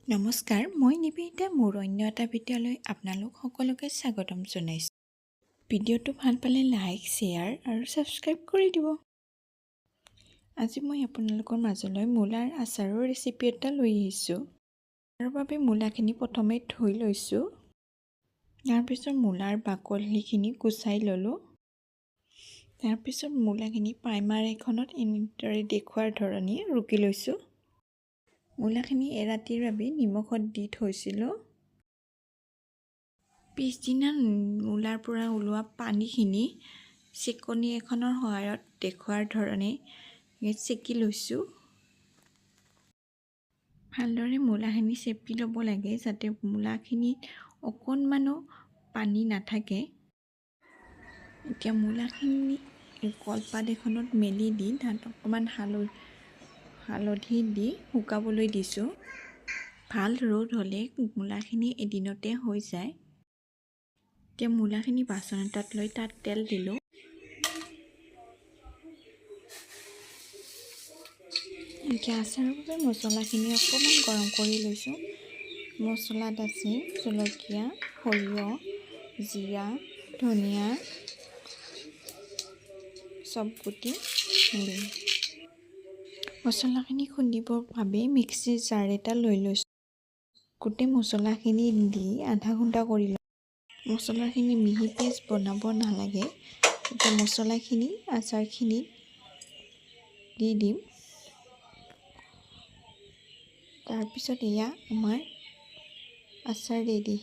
নমস্কাৰ, মই নিবেদিতা মোৰ অন্য এটা ভিডিঅ'লৈ আপোনালোক সকলোকে স্বাগতম জনাইছোঁ। ভিডিঅ'টো ভাল পালে লাইক, শ্বেয়াৰ আৰু ছাবস্ক্ৰাইব কৰি দিব। আজি মই আপোনালোকৰ মাজলৈ মূলাৰ আচাৰৰ ৰেচিপি এটা লৈ আহিছোঁ। তাৰ বাবে মূলাখিনি প্ৰথমে ধুই লৈছোঁ। তাৰপিছত মূলাৰ বাকলিখিনি গুচাই ল'লোঁ। তাৰপিছত মূলাখিনি প্ৰাইমাৰ এখনত এনেদৰে দেখুৱাৰ ধৰণে ৰুকি লৈছোঁ। মূলাখিনি এৰাতিৰ বাবে নিমখত দি থৈছিলোঁ। পিছদিনা মূলাৰ পৰা ওলোৱা পানীখিনি চেকনি এখনৰ সহায়ত দেখুৱাৰ ধৰণে চেকি লৈছোঁ। ভালদৰে মূলাখিনি চেপি ল'ব লাগে যাতে মূলাখিনিত অকণমানো পানী নাথাকে। এতিয়া মূলাখিনি কলপাত এখনত মেলি দি তাত অকণমান হালধি দি শুকাবলৈ দিছোঁ। ভাল ৰ'দ হ'লে মূলাখিনি এদিনতে হৈ যায়। এতিয়া মূলাখিনি বাচন এটাত লৈ তাত তেল দিলোঁ। এতিয়া আচাৰৰ বাবে মছলাখিনি অকণমান গৰম কৰি লৈছোঁ। মছলাত আছে জলকীয়া, সৰিয়হ, জিৰা, ধনিয়া, চব গুটি খুন্দি। মছলাখিনি খুন্দিবৰ বাবে মিক্সিৰ জাৰ এটা লৈ লৈছোঁ। গোটেই মছলাখিনি দি আধা ঘণ্টা কৰি লওঁ। মছলাখিনি মিহি পেষ্ট বনাব নালাগে। এতিয়া মছলাখিনি আচাৰখিনিত দি দিম। তাৰপিছত এয়া আমাৰ আচাৰ ৰেডি।